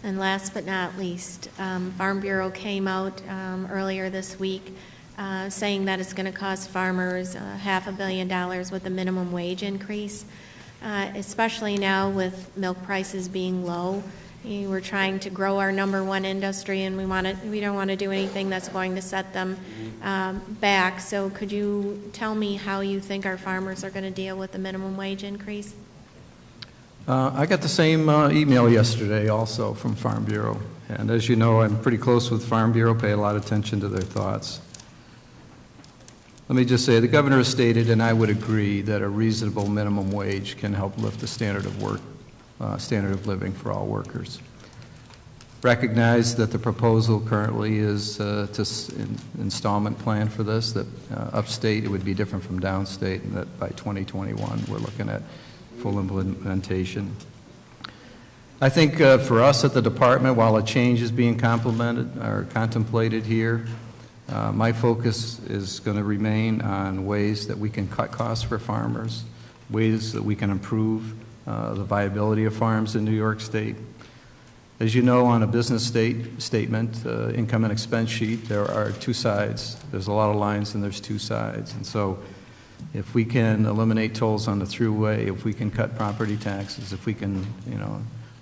And last but not least, Farm Bureau came out earlier this week saying that it's going to cost farmers $500 million with the minimum wage increase, especially now with milk prices being low. We're trying to grow our #1 industry, and we don't want to do anything that's going to set them back. So could you tell me how you think our farmers are going to deal with the minimum wage increase? I got the same email yesterday also from Farm Bureau. And as you know, I'm pretty close with Farm Bureau, pay a lot of attention to their thoughts. Let me just say, the governor has stated, and I would agree, that a reasonable minimum wage can help lift the standard of work, standard of living for all workers. Recognize that the proposal currently is installment plan for this, that upstate it would be different from downstate, and that by 2021 we're looking at full implementation. I think for us at the department, while a change is being contemplated here, my focus is going to remain on ways that we can cut costs for farmers, ways that we can improve the viability of farms in New York State. As you know, on a business statement, income and expense sheet, there are two sides. There's a lot of lines and there's two sides. And so if we can eliminate tolls on the thruway, if we can cut property taxes, if we can,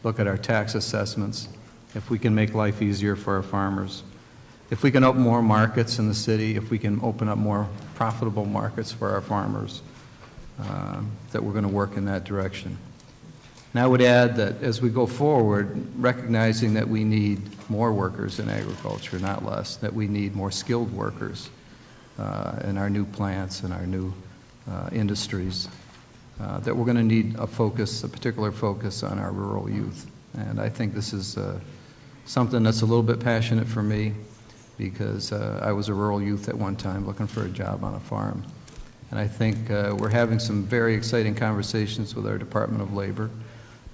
look at our tax assessments, if we can make life easier for our farmers, if we can open more markets in the city, if we can open up more profitable markets for our farmers, that we're going to work in that direction. And I would add that as we go forward, recognizing that we need more workers in agriculture, not less, that we need more skilled workers in our new plants and our new industries, that we're going to need a particular focus on our rural youth. And I think this is something that's a little bit passionate for me, because I was a rural youth at one time looking for a job on a farm. And I think we're having some very exciting conversations with our Department of Labor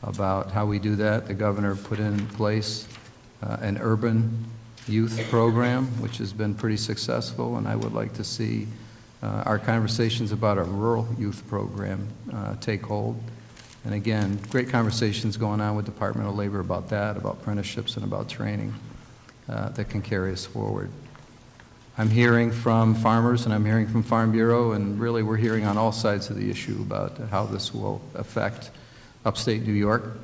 about how we do that. The governor put in place an urban youth program, which has been pretty successful, and I would like to see our conversations about our rural youth program take hold. And again, great conversations going on with Department of Labor about that, about apprenticeships and about training that can carry us forward. I'm hearing from farmers and I'm hearing from Farm Bureau, and really we're hearing on all sides of the issue about how this will affect upstate New York.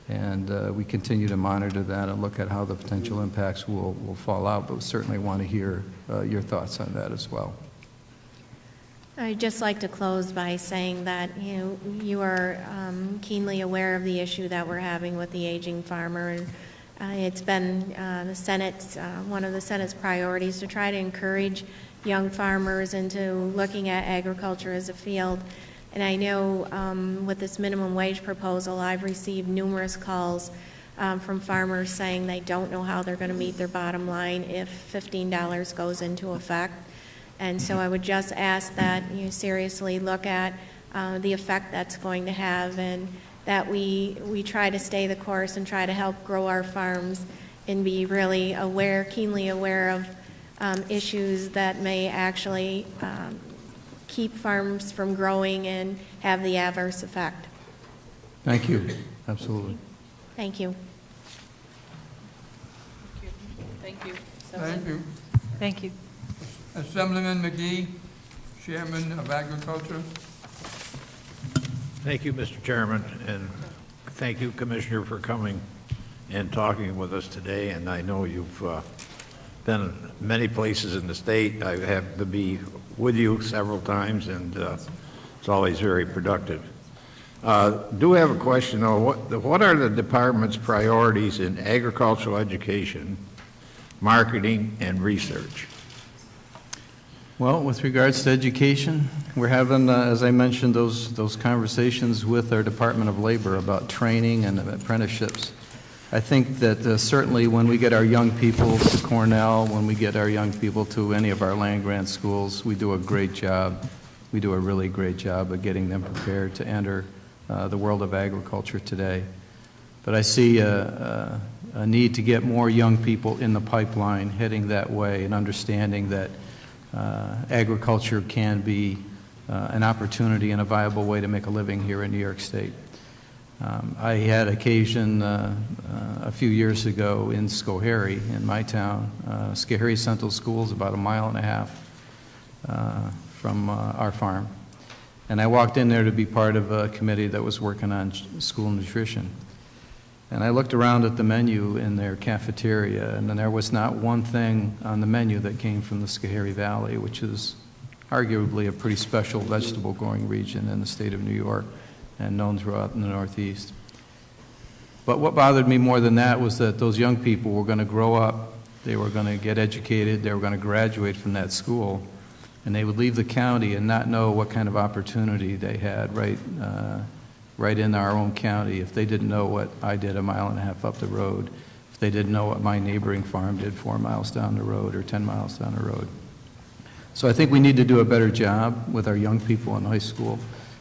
And we continue to monitor that and look at how the potential impacts will fall out, but we certainly want to hear your thoughts on that as well. I'd just like to close by saying that you are keenly aware of the issue that we're having with the aging farmer. And it's been the Senate's one of the Senate's priorities to try to encourage young farmers into looking at agriculture as a field. And I know with this minimum wage proposal, I've received numerous calls from farmers saying they don't know how they're going to meet their bottom line if $15 goes into effect. And so I would just ask that you seriously look at the effect that's going to have, and that we try to stay the course and try to help grow our farms and be really aware, keenly aware of issues that may actually keep farms from growing and have the adverse effect. Thank you. Absolutely. Thank you. Thank you. Thank you. Thank you. Assemblyman McGee, Chairman of Agriculture. Thank you, Mr. Chairman, and thank you, Commissioner, for coming and talking with us today. And I know you've been in many places in the state. I have to be with you several times, and it's always very productive. Do have a question, though. What are the department's priorities in agricultural education, marketing, and research? Well, with regards to education, we're having, as I mentioned, those conversations with our Department of Labor about training and apprenticeships. I think that certainly when we get our young people to Cornell, when we get our young people to any of our land-grant schools, we do a great job. We do a really great job of getting them prepared to enter the world of agriculture today. But I see a need to get more young people in the pipeline heading that way and understanding that agriculture can be an opportunity and a viable way to make a living here in New York State. I had occasion a few years ago in Schoharie, in my town. Schoharie Central School is about 1.5 miles from our farm. And I walked in there to be part of a committee that was working on school nutrition. And I looked around at the menu in their cafeteria, and there was not one thing on the menu that came from the Schoharie Valley, which is arguably a pretty special vegetable growing region in the state of New York and known throughout the Northeast. But what bothered me more than that was that those young people were going to grow up, they were going to get educated, they were going to graduate from that school, and they would leave the county and not know what kind of opportunity they had right in our own county if they didn't know what I did 1.5 miles up the road, if they didn't know what my neighboring farm did 4 miles down the road or 10 miles down the road. So I think we need to do a better job with our young people in high school,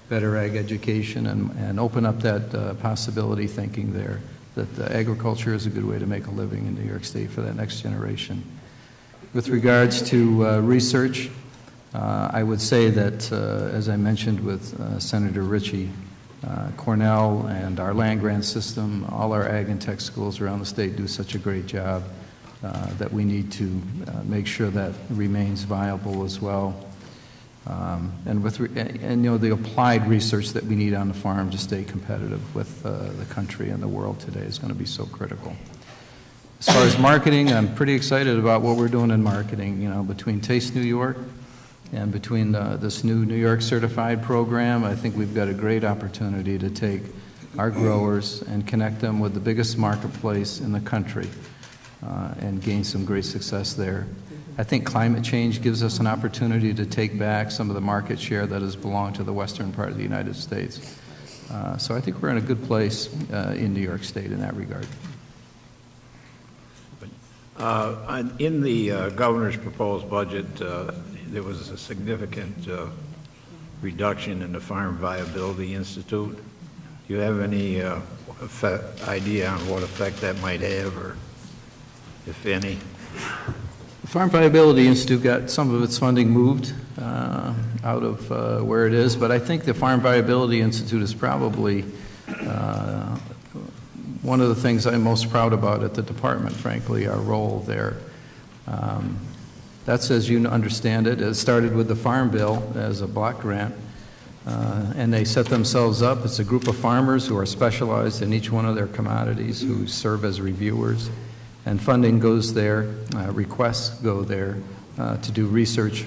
better ag education, and open up that possibility thinking there that agriculture is a good way to make a living in New York State for that next generation. With regards to research, I would say that, as I mentioned with Senator Ritchie, Cornell and our land-grant system, all our ag and tech schools around the state do such a great job that we need to make sure that remains viable as well. And you know, the applied research that we need on the farm to stay competitive with the country and the world today is going to be so critical. As far as marketing, I'm pretty excited about what we're doing in marketing. You know, between Taste New York and between this new New York Certified program, I think we've got a great opportunity to take our growers and connect them with the biggest marketplace in the country and gain some great success there. I think climate change gives us an opportunity to take back some of the market share that has belonged to the western part of the United States. So I think we're in a good place in New York State in that regard. In the governor's proposed budget, there was a significant reduction in the Farm Viability Institute. Do you have any idea on what effect that might have, or if any? The Farm Viability Institute got some of its funding moved out of where it is, but I think the Farm Viability Institute is probably one of the things I'm most proud about at the department, frankly, our role there. That's, as you understand it, it started with the Farm Bill as a block grant, and they set themselves up. It's a group of farmers who are specialized in each one of their commodities, who serve as reviewers, and funding goes there, requests go there to do research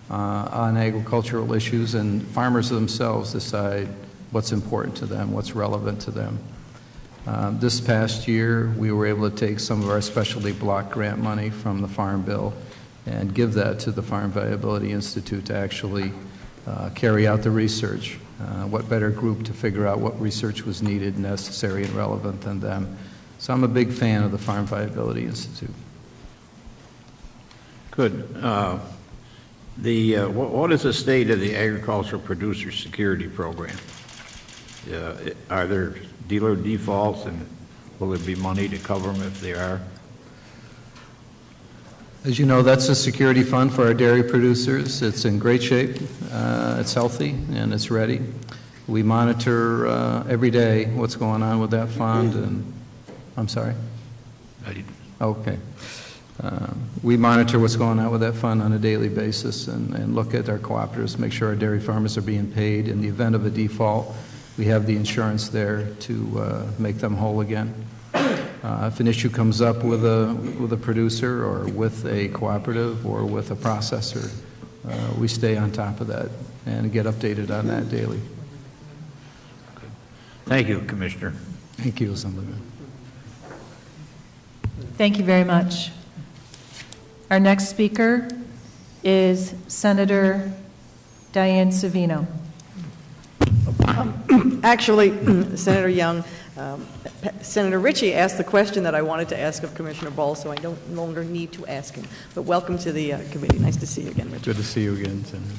on agricultural issues, and farmers themselves decide what's important to them, what's relevant to them. This past year, we were able to take some of our specialty block grant money from the Farm Bill and give that to the Farm Viability Institute to actually carry out the research. What better group to figure out what research was needed, necessary, and relevant than them? So I'm a big fan of the Farm Viability Institute. Good. What is the state of the Agricultural Producer Security Program? Are there dealer defaults, and will there be money to cover them if there are? As you know, that's a security fund for our dairy producers. It's in great shape, it's healthy, and it's ready. We monitor every day what's going on with that fund, and I'm sorry? Okay. We monitor what's going on with that fund on a daily basis and look at our cooperatives, make sure our dairy farmers are being paid. In the event of a default, we have the insurance there to make them whole again. If an issue comes up with a producer or with a cooperative or with a processor, we stay on top of that and get updated on that daily. Thank you, Commissioner. Thank you, Assemblyman. Thank you very much. Our next speaker is Senator Diane Savino. Actually, Senator Young, Senator Ritchie asked the question that I wanted to ask of Commissioner Bowles, so I no longer need to ask him. But welcome to the committee. Nice to see you again, Richard. Good to see you again, Senator.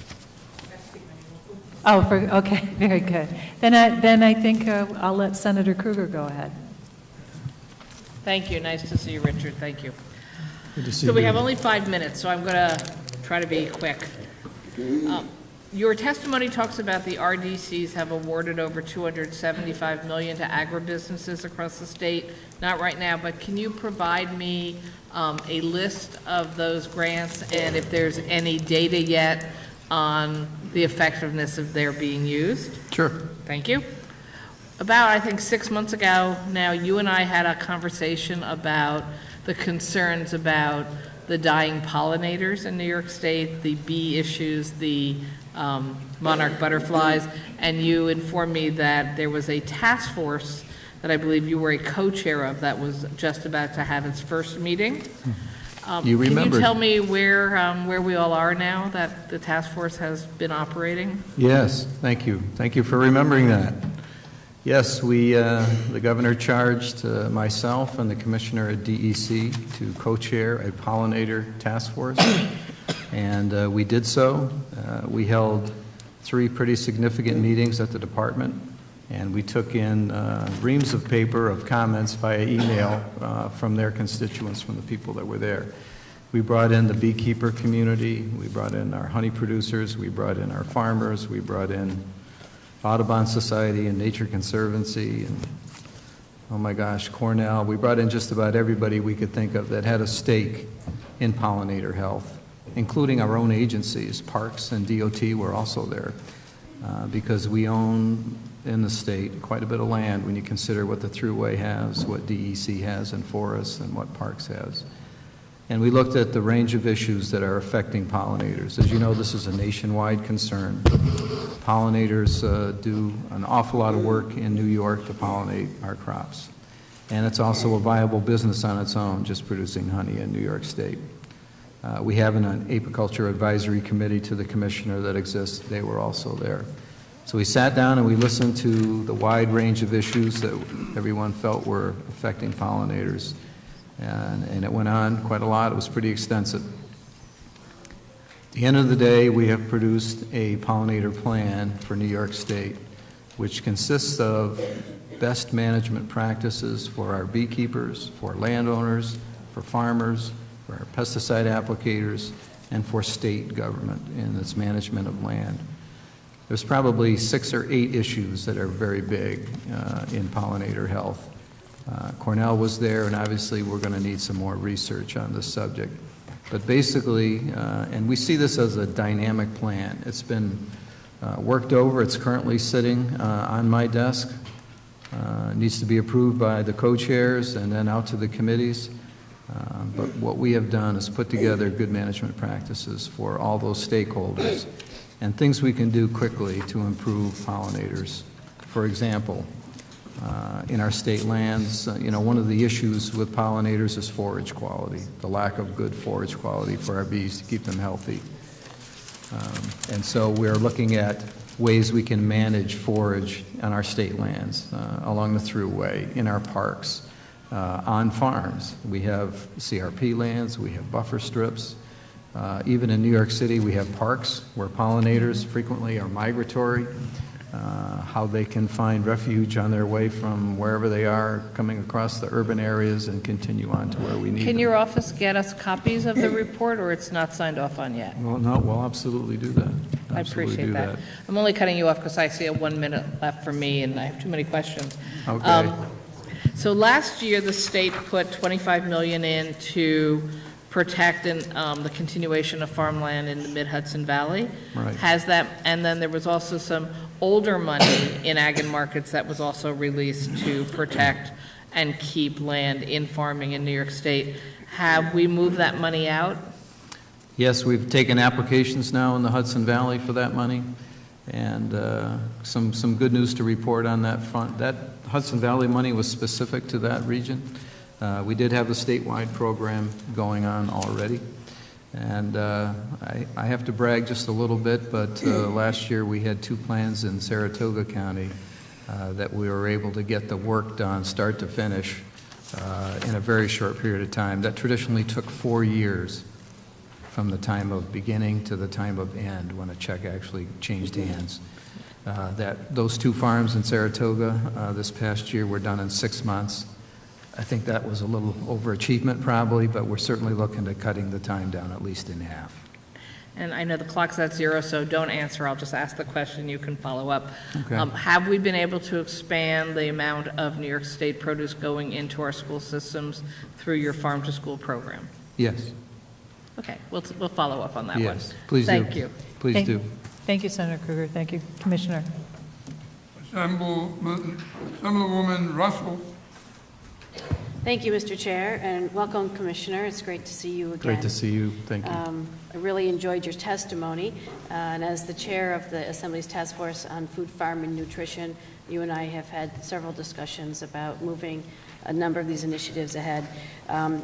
Oh, okay, very good. Then I think I'll let Senator Kruger go ahead. Thank you. Nice to see you, Richard. Thank you. Good to see So we you. have only 5 minutes, so I'm going to try to be quick. Your testimony talks about the RDCs have awarded over $275 million to agribusinesses across the state. Not right now, but can you provide me a list of those grants and if there's any data yet on the effectiveness of their being used? Sure. Thank you. About, I think, 6 months ago now, you and I had a conversation about the concerns about the dying pollinators in New York State, the bee issues, the monarch butterflies, and you informed me that there was a task force that I believe you were a co-chair of that was just about to have its first meeting. You remembered. Can you tell me where we all are now that the task force has been operating? Yes, thank you. Thank you for remembering that. Yes, the governor charged myself and the commissioner at DEC to co-chair a pollinator task force, and we did so. We held 3 pretty significant meetings at the department, and we took in reams of paper of comments via email from their constituents, from the people that were there. We brought in the beekeeper community, we brought in our honey producers, we brought in our farmers, we brought in Audubon Society and Nature Conservancy, and oh my gosh, Cornell. We brought in just about everybody we could think of that had a stake in pollinator health, including our own agencies. Parks and DOT were also there because we own in the state quite a bit of land when you consider what the Thruway has, what DEC has in forests, and what Parks has. And we looked at the range of issues that are affecting pollinators. As you know, this is a nationwide concern. Pollinators do an awful lot of work in New York to pollinate our crops. And it's also a viable business on its own, just producing honey in New York State. We have an apiculture advisory committee to the commissioner that exists. They were also there. So we sat down and we listened to the wide range of issues that everyone felt were affecting pollinators. And it went on quite a lot. It was pretty extensive. At the end of the day, we have produced a pollinator plan for New York State, which consists of best management practices for our beekeepers, for landowners, for farmers, for our pesticide applicators, and for state government in its management of land. There's probably 6 or 8 issues that are very big in pollinator health. Cornell was there, and obviously we're going to need some more research on this subject. But basically, and we see this as a dynamic plan. It's been worked over. It's currently sitting on my desk. It needs to be approved by the co-chairs and then out to the committees. But what we have done is put together good management practices for all those stakeholders and things we can do quickly to improve pollinators. For example, in our state lands, one of the issues with pollinators is forage quality, the lack of good forage quality for our bees to keep them healthy. And so we're looking at ways we can manage forage on our state lands, along the Thruway, in our parks, on farms. We have CRP lands, we have buffer strips. Even in New York City, we have parks where pollinators frequently are migratory. How they can find refuge on their way from wherever they are, coming across the urban areas and continue on to where we need them. Can your office get us copies of the report, or it's not signed off on yet? Well, no, we'll absolutely do that. I appreciate that. I'm only cutting you off because I see 1 minute left for me, and I have too many questions. Okay. So last year, the state put $25 million in to protect the continuation of farmland in the Mid-Hudson Valley. Right. Has that, and then there was also some older money in ag and markets that was also released to protect and keep land in farming in New York State. Have we moved that money out? Yes, we've taken applications now in the Hudson Valley for that money, and some good news to report on that front. That Hudson Valley money was specific to that region. We did have a statewide program going on already. And I have to brag just a little bit, but last year we had 2 plans in Saratoga County that we were able to get the work done, start to finish, in a very short period of time. That traditionally took 4 years from the time of beginning to the time of end when a check actually changed hands. Those 2 farms in Saratoga this past year were done in 6 months. I think that was a little overachievement probably, but we're certainly looking at cutting the time down at least in half. and I know the clock's at 0, so don't answer, I'll just ask the question, you can follow up. Okay. Have we been able to expand the amount of New York State produce going into our school systems through your Farm to School program? Yes, Okay, we'll follow up on that one. yes, please do. Thank you. Please Thank- do. Thank you, Senator Krueger. Thank you, Commissioner. Assemblywoman Russell. Thank you, Mr. Chair, and welcome, Commissioner. It's great to see you again. Great to see you. Thank you. I really enjoyed your testimony, and as the chair of the Assembly's Task Force on Food, Farm, and Nutrition, you and I have had several discussions about moving a number of these initiatives ahead.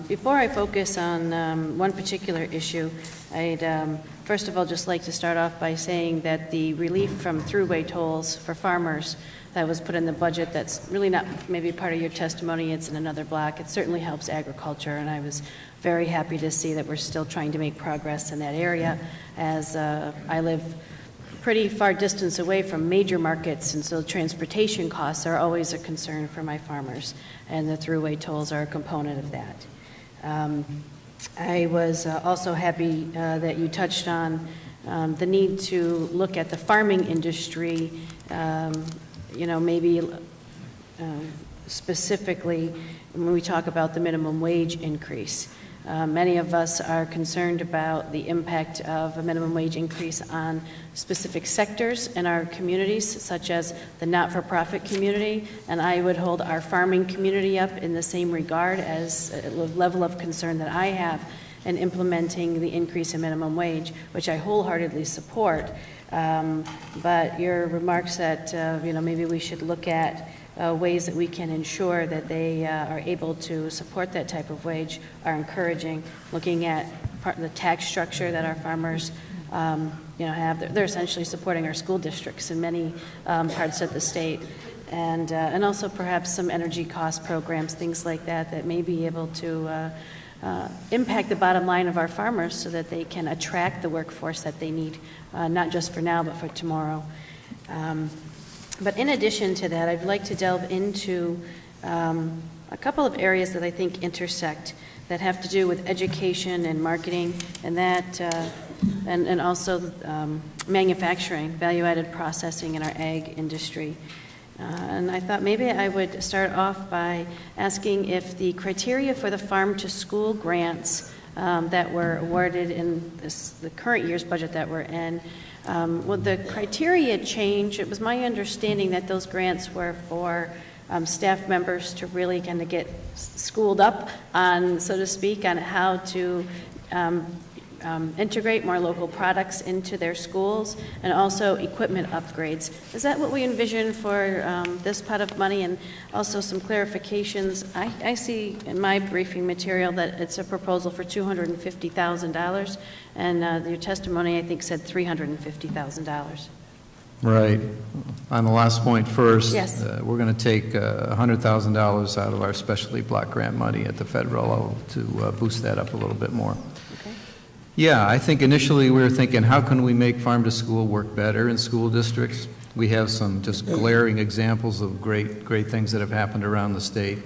Before I focus on one particular issue, I'd first of all just like to start off by saying that the relief from throughway tolls for farmers that was put in the budget, that's really not maybe part of your testimony, it's in another block. It certainly helps agriculture, and I was very happy to see that we're still trying to make progress in that area, as I live pretty far distance away from major markets, and so transportation costs are always a concern for my farmers, and the throughway tolls are a component of that. I was also happy that you touched on the need to look at the farming industry, maybe specifically when we talk about the minimum wage increase. Many of us are concerned about the impact of a minimum wage increase on specific sectors in our communities, such as the not-for-profit community, and I would hold our farming community up in the same regard as a level of concern that I have in implementing the increase in minimum wage, which I wholeheartedly support. But your remarks that maybe we should look at ways that we can ensure that they are able to support that type of wage are encouraging. Looking at the tax structure that our farmers have, they're essentially supporting our school districts in many parts of the state, and also perhaps some energy cost programs, things like that may be able to impact the bottom line of our farmers so that they can attract the workforce that they need, not just for now but for tomorrow. But in addition to that, I'd like to delve into a couple of areas that I think intersect that have to do with education and marketing, and that and also manufacturing, value-added processing in our ag industry. And I thought maybe I would start off by asking if the criteria for the farm-to-school grants that were awarded in the current year's budget that we're in, would the criteria change? It was my understanding that those grants were for staff members to really kind of get schooled up on, so to speak, on how to integrate more local products into their schools, and also equipment upgrades. Is that what we envision for this pot of money? And also some clarifications. I see in my briefing material that it's a proposal for $250,000, and your testimony, I think, said $350,000. Right. On the last point first, Yes. We're going to take $100,000 out of our specialty block grant money at the federal level to boost that up a little bit more. Okay. Yeah, I think initially we were thinking, how can we make farm to school work better in school districts? We have some just glaring examples of great things that have happened around the state,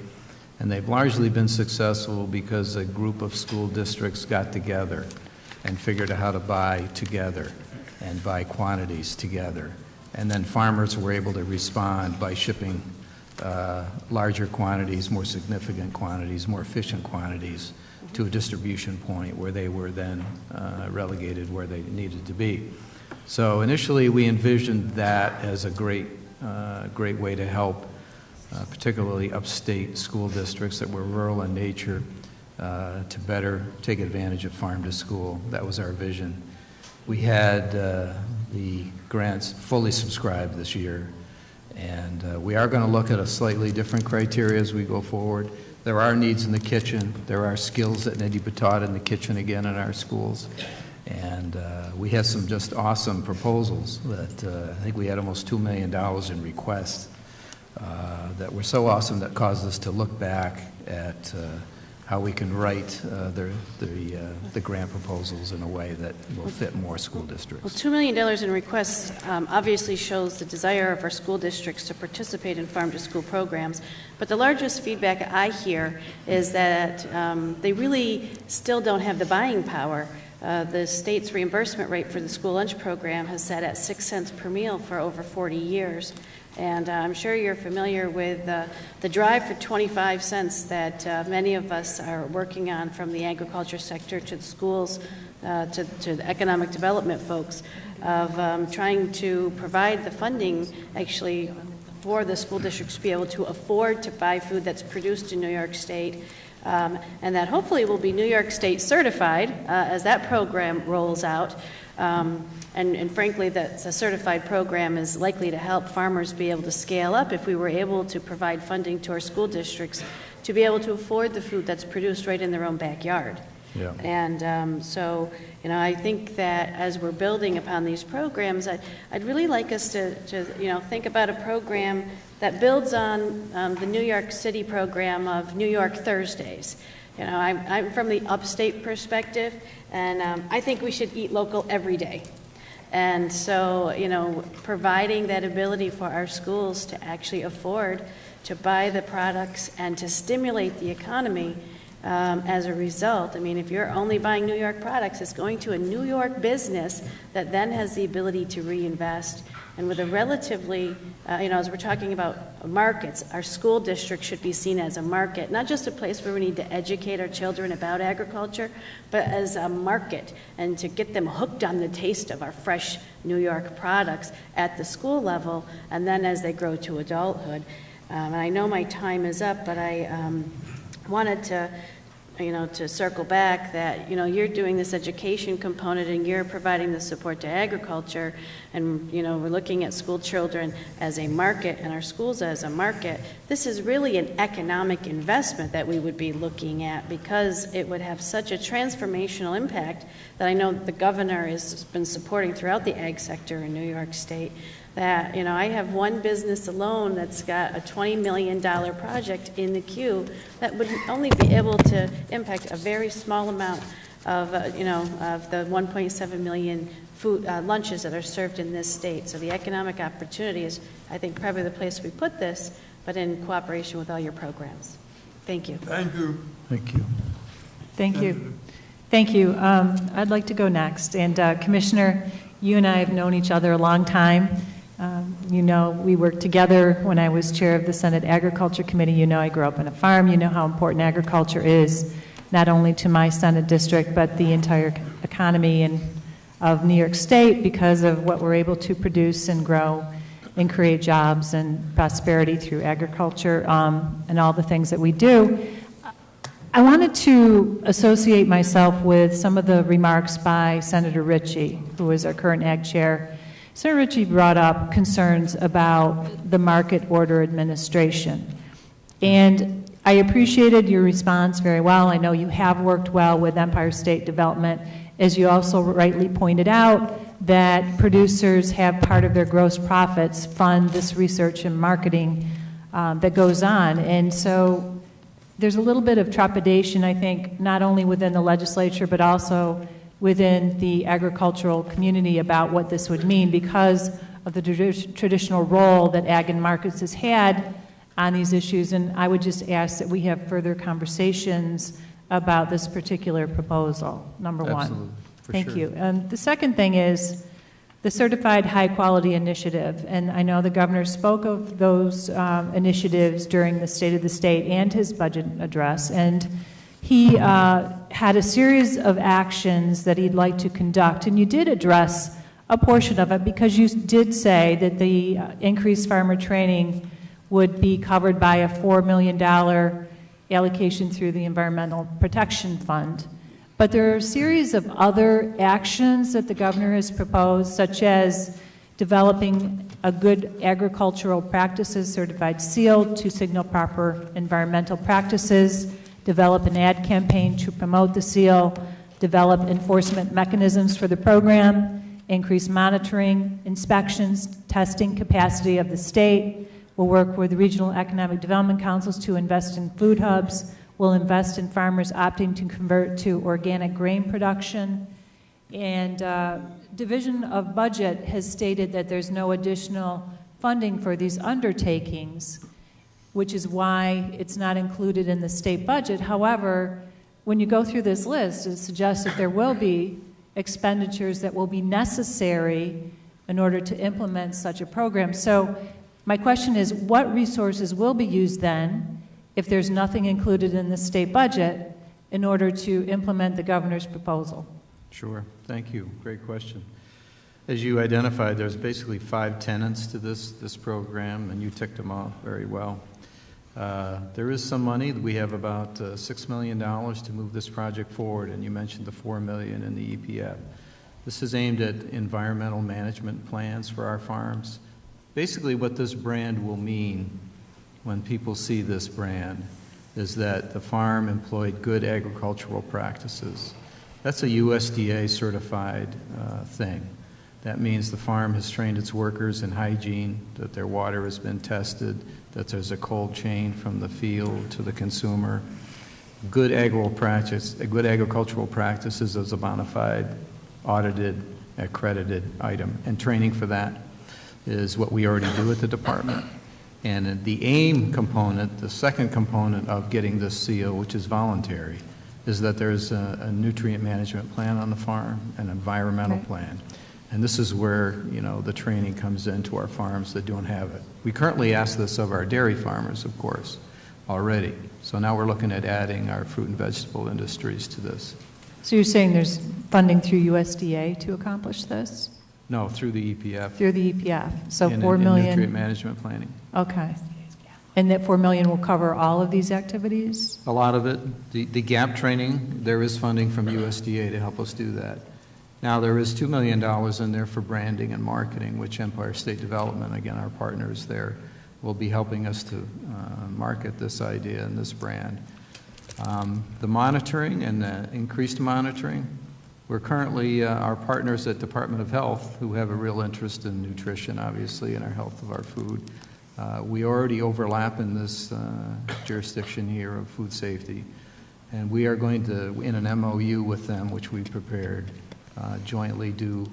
and they've largely been successful because a group of school districts got together and figured out how to buy together and buy quantities together. And then farmers were able to respond by shipping larger quantities, more significant quantities, more efficient quantities to a distribution point where they were then relegated where they needed to be. So initially we envisioned that as a great way to help particularly upstate school districts that were rural in nature to better take advantage of farm to school. That was our vision. We had the grants fully subscribed this year, and we are going to look at a slightly different criteria as we go forward. There are needs in the kitchen. There are skills that need to be taught in the kitchen again in our schools. And we had some just awesome proposals that I think we had almost $2 million in requests that were so awesome that caused us to look back at how we can write the grant proposals in a way that will fit more school districts. Well, $2 million in requests obviously shows the desire of our school districts to participate in farm-to-school programs, but the largest feedback I hear is that they really still don't have the buying power The state's reimbursement rate for the school lunch program has sat at 6 cents per meal for over 40 years. And I'm sure you're familiar with the drive for 25 cents that many of us are working on, from the agriculture sector to the schools to the economic development folks, of trying to provide the funding actually for the school districts to be able to afford to buy food that's produced in New York State, and that hopefully will be New York State certified as that program rolls out. And frankly, the certified program is likely to help farmers be able to scale up if we were able to provide funding to our school districts to be able to afford the food that's produced right in their own backyard. Yeah. And so, I think that as we're building upon these programs, I'd really like us to think about a program that builds on the New York City program of New York Thursdays. I'm from the upstate perspective, and I think we should eat local every day. And so, providing that ability for our schools to actually afford to buy the products and to stimulate the economy as a result. I mean, if you're only buying New York products, it's going to a New York business that then has the ability to reinvest. And with a relatively, as we're talking about markets, our school district should be seen as a market, not just a place where we need to educate our children about agriculture, but as a market, and to get them hooked on the taste of our fresh New York products at the school level, and then as they grow to adulthood. And I know my time is up, but I wanted to circle back that, you're doing this education component and you're providing the support to agriculture, and, we're looking at school children as a market and our schools as a market. This is really an economic investment that we would be looking at, because it would have such a transformational impact that I know the governor has been supporting throughout the ag sector in New York State. That, I have one business alone that's got a $20 million project in the queue that would only be able to impact a very small amount of, of the 1.7 million food lunches that are served in this state. So the economic opportunity is, I think, probably the place we put this, but in cooperation with all your programs. Thank you. Thank you. Thank you. Thank you. Thank you. I'd like to go next. And Commissioner, you and I have known each other a long time. We worked together when I was chair of the Senate Agriculture Committee. I grew up on a farm. You know how important agriculture is, not only to my Senate district, but the entire economy of New York State, because of what we're able to produce and grow and create jobs and prosperity through agriculture, and all the things that we do. I wanted to associate myself with some of the remarks by Senator Ritchie, who is our current ag chair. Senator Ritchie brought up concerns about the market order administration. And I appreciated your response very well. I know you have worked well with Empire State Development, as you also rightly pointed out, that producers have part of their gross profits fund this research and marketing that goes on. And so there's a little bit of trepidation, I think, not only within the legislature, but also within the agricultural community about what this would mean, because of the traditional role that ag and markets has had on these issues. And I would just ask that we have further conversations about this particular proposal, number one. Absolutely. Thank sure. you. And the second thing is the Certified High Quality Initiative. And I know the governor spoke of those initiatives during the State of the State and his budget address. And he had a series of actions that he'd like to conduct, and you did address a portion of it, because you did say that the increased farmer training would be covered by a $4 million allocation through the Environmental Protection Fund. But there are a series of other actions that the governor has proposed, such as developing a good agricultural practices certified seal to signal proper environmental practices, develop an ad campaign to promote the seal, develop enforcement mechanisms for the program, increase monitoring, inspections, testing capacity of the state. We'll work with regional economic development councils to invest in food hubs. We'll invest in farmers opting to convert to organic grain production. And Division of Budget has stated that there's no additional funding for these undertakings, which is why it's not included in the state budget. However, when you go through this list, it suggests that there will be expenditures that will be necessary in order to implement such a program. So my question is, what resources will be used then, if there's nothing included in the state budget, in order to implement the governor's proposal? Sure. Thank you. Great question. As you identified, there's basically 5 tenets to this program, and you ticked them off very well. There is some money. We have about $6 million to move this project forward, and you mentioned the $4 million in the EPF. This is aimed at environmental management plans for our farms. Basically, what this brand will mean when people see this brand is that the farm employed good agricultural practices. That's a USDA certified thing. That means the farm has trained its workers in hygiene, that their water has been tested, that there's a cold chain from the field to the consumer. Good agricultural practices is a bona fide, audited, accredited item, and training for that is what we already do at the department. And the aim component, the second component of getting this seal, which is voluntary, is that there's a nutrient management plan on the farm, an environmental plan. And this is where, you know, the training comes into our farms that don't have it. We currently ask this of our dairy farmers, of course, already. So now we're looking at adding our fruit and vegetable industries to this. So you're saying there's funding through USDA to accomplish this? No, through the EPF. Through the EPF. So in, $4 in million. nutrient management planning. Okay. And that $4 million will cover all of these activities? A lot of it. The GAP training, there is funding from USDA to help us do that. Now, there is $2 million in there for branding and marketing, which Empire State Development, again, our partners there, will be helping us to market this idea and this brand. The monitoring and the increased monitoring, we're currently, our partners at Department of Health, who have a real interest in nutrition, obviously, and our health of our food. We already overlap in this jurisdiction here of food safety, and we are going to, in an MOU with them, which we prepared, jointly do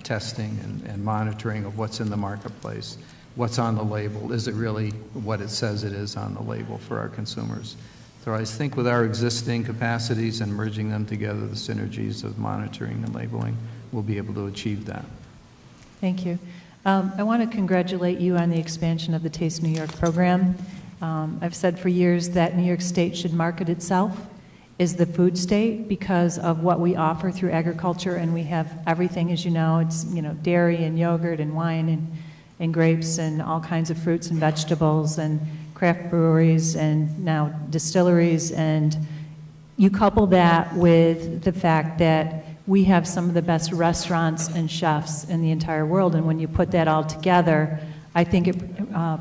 testing and monitoring of what's in the marketplace, what's on the label. Is it really what it says it is on the label for our consumers? So I think with our existing capacities and merging them together, the synergies of monitoring and labeling, we'll be able to achieve that. Thank you. I want to congratulate you on the expansion of the Taste New York program. I've said for years that New York State should market itself as the food state because of what we offer through agriculture, and we have everything, as you know. It's, you know, dairy and yogurt and wine and grapes and all kinds of fruits and vegetables and craft breweries and now distilleries, and you couple that with the fact that we have some of the best restaurants and chefs in the entire world, and when you put that all together, I think it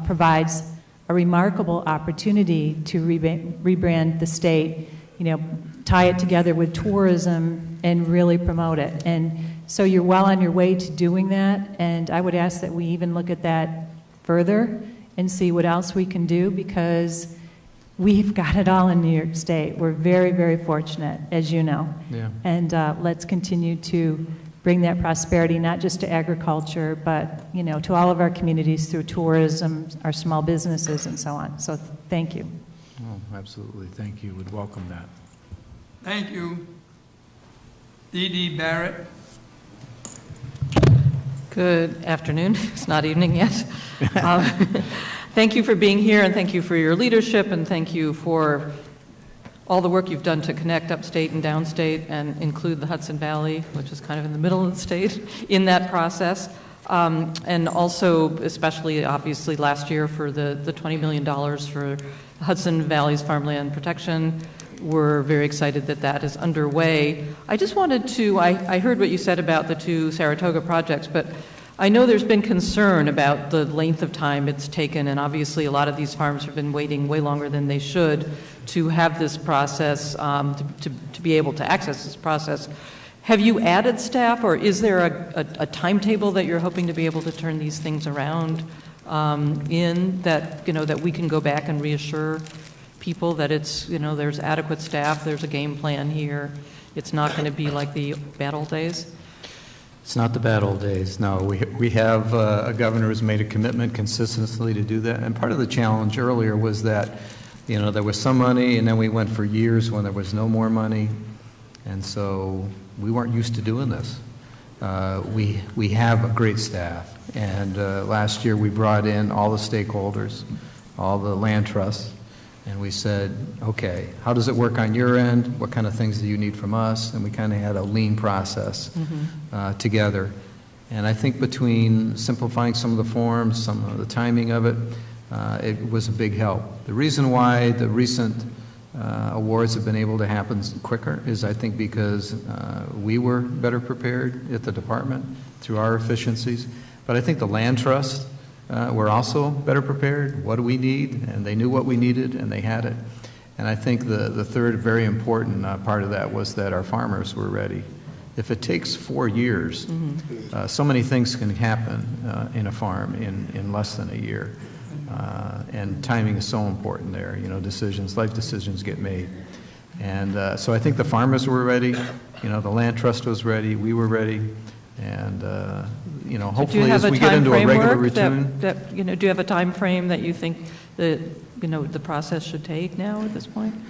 provides a remarkable opportunity to rebrand the state, you know, tie it together with tourism and really promote it. And so you're well on your way to doing that, and I would ask that we even look at that further and see what else we can do, because we've got it all in New York State. We're very, very fortunate, as you know. Yeah. And let's continue to bring that prosperity, not just to agriculture, but, you know, to all of our communities through tourism, our small businesses, and so on. So thank you. Oh, absolutely. Thank you. Would welcome that. Thank you. Dee Dee Barrett. Good afternoon. It's not evening yet. Thank you for being here, and thank you for your leadership, and thank you for all the work you've done to connect upstate and downstate and include the Hudson Valley, which is kind of in the middle of the state, in that process. And also, especially, obviously, last year for the $20 million for Hudson Valley's farmland protection. We're very excited that that is underway. I just wanted to, I heard what you said about the 2 Saratoga projects, but I know there's been concern about the length of time it's taken, and obviously a lot of these farms have been waiting way longer than they should to have this process, to be able to access this process. Have you added staff, or is there a timetable that you're hoping to be able to turn these things around in that, you know, that we can go back and reassure people that it's, you know, there's adequate staff, there's a game plan here, it's not going to be like the bad old days? It's not the bad old days. No, we have a governor who's made a commitment consistently to do that. And part of the challenge earlier was that, you know, there was some money, and then we went for years when there was no more money. And so we weren't used to doing this. We have a great staff, and last year we brought in all the stakeholders, all the land trusts, and we said, okay, how does it work on your end? What kind of things do you need from us? And we kind of had a lean process together. And I think between simplifying some of the forms, some of the timing of it, it was a big help. The reason why the recent awards have been able to happen quicker is, I think, because we were better prepared at the department through our efficiencies. But I think the land trust were also better prepared. What do we need? And they knew what we needed, and they had it. And I think the third very important part of that was that our farmers were ready. If it takes 4 years, so many things can happen in a farm in less than a year. And timing is so important there. You know, decisions, life decisions get made. And so I think the farmers were ready. You know, the land trust was ready. We were ready. And, you know, hopefully as we get into a regular routine. Do you have a time frame that you think the process should take now at this point?